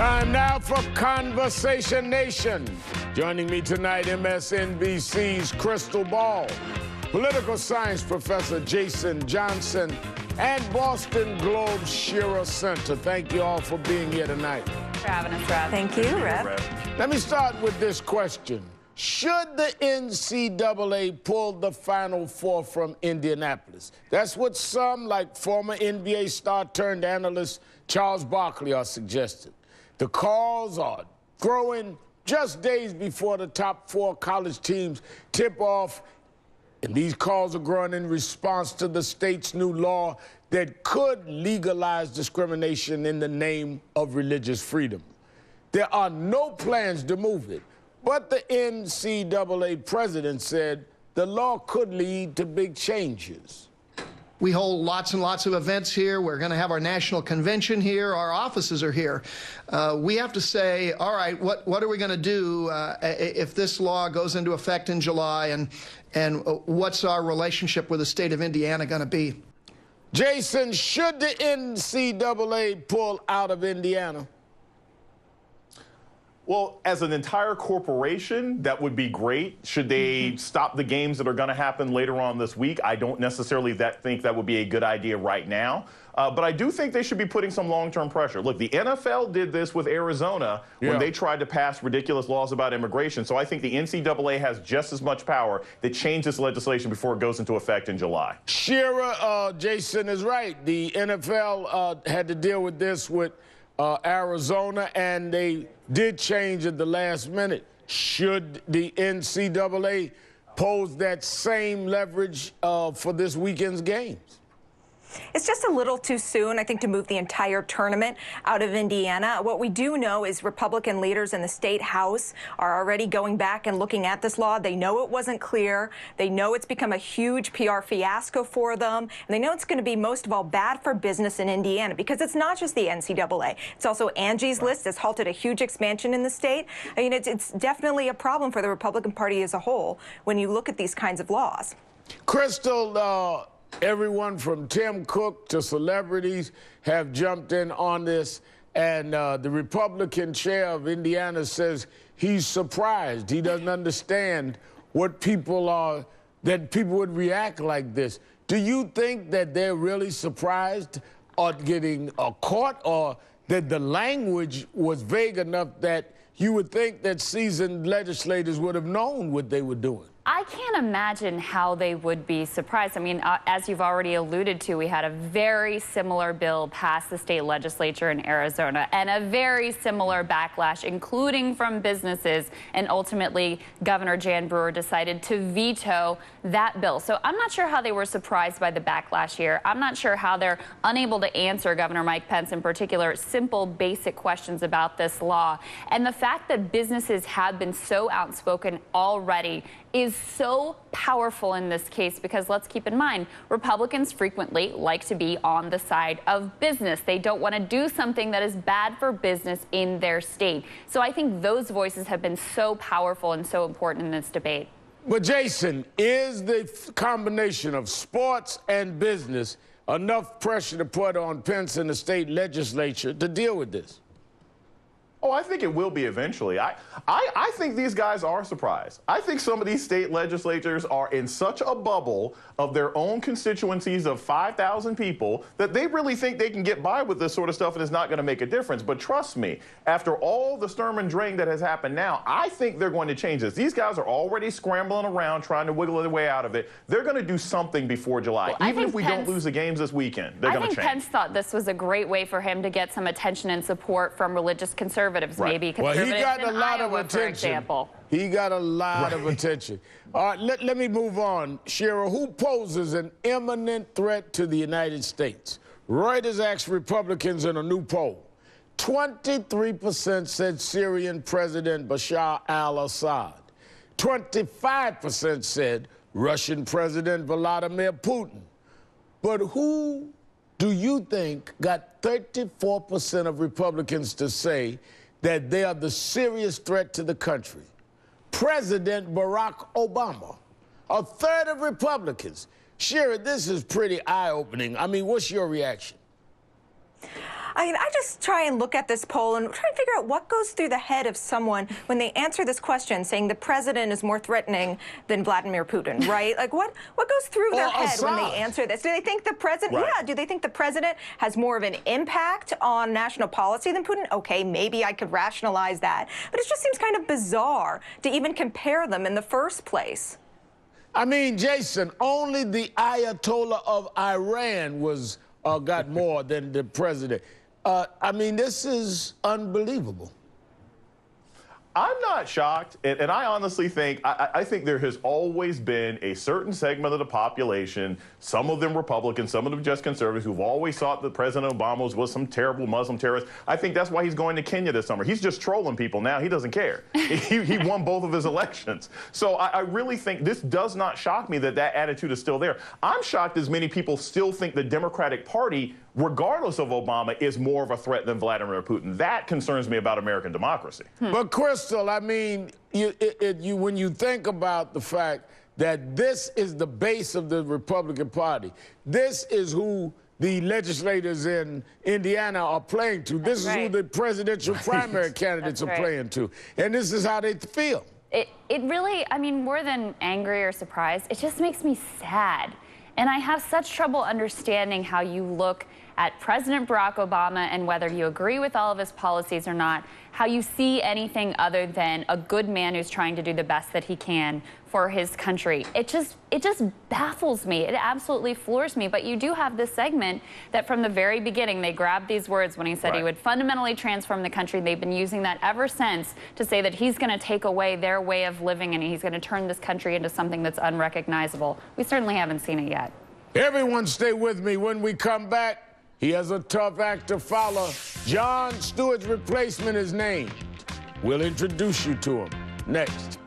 Time now for Conversation Nation. Joining me tonight, MSNBC's Krystal Ball, political science professor Jason Johnson, and Boston Globe's Shira Center. Thank you all for being here tonight. For having us, Rev. Thank you, Rev. Let me start with this question. Should the NCAA pull the Final Four from Indianapolis? That's what some, like former NBA star turned analyst Charles Barkley, are suggesting. The calls are growing just days before the top 4 college teams tip off, and these calls are growing in response to the state's new law that could legalize discrimination in the name of religious freedom. There are no plans to move it, but the NCAA president said the law could lead to big changes. We hold lots and lots of events here. We're going to have our national convention here. Our offices are here. We have to say, all right, what are we going to do if this law goes into effect in July, and what's our relationship with the state of Indiana going to be? Jason, should the NCAA pull out of Indiana? Well, as an entire corporation, that would be great. Should they stop the games that are going to happen later on this week? I don't necessarily think that would be a good idea right now. But I do think they should be putting some long-term pressure. Look, the NFL did this with Arizona when they tried to pass ridiculous laws about immigration. So I think the NCAA has just as much power to change this legislation before it goes into effect in July. Shira, Jason is right. The NFL had to deal with this with Arizona, and they did change at the last minute. Should the NCAA pose that same leverage for this weekend's games? It's just a little too soon, I think, to move the entire tournament out of Indiana. What we do know is Republican leaders in the state house are already going back and looking at this law. They know it wasn't clear. They know it's become a huge PR fiasco for them. And they know it's going to be, most of all, bad for business in Indiana, because it's not just the NCAA. It's also Angie's List has halted a huge expansion in the state. I mean, it's definitely a problem for the Republican Party as a whole when you look at these kinds of laws. Krystal, everyone from Tim Cook to celebrities have jumped in on this, and the Republican chair of Indiana says he's surprised. He doesn't understand what people are, that people would react like this. Do you think that they're really surprised at getting caught, or that the language was vague enough that you would think that seasoned legislators would have known what they were doing? I can't imagine how they would be surprised. I mean, as you've already alluded to, we had a very similar bill pass the state legislature in Arizona, and a very similar backlash, including from businesses. And ultimately, Governor Jan Brewer decided to veto that bill. So I'm not sure how they were surprised by the backlash here. I'm not sure how they're unable to answer Governor Mike Pence, in particular, simple, basic questions about this law. And the fact that businesses have been so outspoken already is so powerful in this case, because let's keep in mind, Republicans frequently like to be on the side of business. They don't want to do something that is bad for business in their state. So I think those voices have been so powerful and so important in this debate. But Jason, is the combination of sports and business enough pressure to put on Pence and the state legislature to deal with this? Oh, I think it will be eventually. I think these guys are surprised. I think some of these state legislators are in such a bubble of their own constituencies of 5,000 people that they really think they can get by with this sort of stuff and it's not going to make a difference. But trust me, after all the sturm and drang that has happened now, I think they're going to change this. These guys are already scrambling around trying to wiggle their way out of it. They're going to do something before July. Well, even if we don't lose the games this weekend, they're going to change. I think Pence thought this was a great way for him to get some attention and support from religious conservatives. Right. Maybe conservatives, well, he got a lot of attention. For example. He got a lot of attention. All right, let me move on. Shira, who poses an imminent threat to the United States? Reuters asked Republicans in a new poll. 23% said Syrian President Bashar al-Assad. 25% said Russian President Vladimir Putin. But who do you think got 34% of Republicans to say that they are the serious threat to the country? President Barack Obama. A third of Republicans. Shira, this is pretty eye-opening. I mean, what's your reaction? I mean, I just try and look at this poll and try and figure out what goes through the head of someone when they answer this question saying the president is more threatening than Vladimir Putin, right? Like, what goes through their head when they answer this? Do they think the president, do they think the president has more of an impact on national policy than Putin? Okay, maybe I could rationalize that. But it just seems kind of bizarre to even compare them in the first place. I mean, Jason, only the Ayatollah of Iran was got more than the president. I mean, this is unbelievable. I'm not shocked, and I honestly think, I think there has always been a certain segment of the population, some of them Republicans, some of them just conservatives, who've always thought that President Obama was some terrible Muslim terrorist. I think that's why he's going to Kenya this summer. He's just trolling people now. He doesn't care. He won both of his elections. So I really think this does not shock me that that attitude is still there. I'm shocked as many people still think the Democratic Party, regardless of Obama, is more of a threat than Vladimir Putin. That concerns me about American democracy. But Krystal, I mean, when you think about the fact that this is the base of the Republican Party, this is who the legislators in Indiana are playing to. This is who the presidential primary candidates are playing to. And this is how they feel. It really, I mean, more than angry or surprised, it just makes me sad. And I have such trouble understanding how you look at President Barack Obama and whether you agree with all of his policies or not, how you see anything other than a good man who's trying to do the best that he can for his country. It just baffles me. It absolutely floors me. But you do have this segment that from the very beginning, they grabbed these words when he said he would fundamentally transform the country. They've been using that ever since to say that he's going to take away their way of living and he's going to turn this country into something that's unrecognizable. We certainly haven't seen it yet. Everyone stay with me. When we come back, he has a tough act to follow. Jon Stewart's replacement is named. We'll introduce you to him next.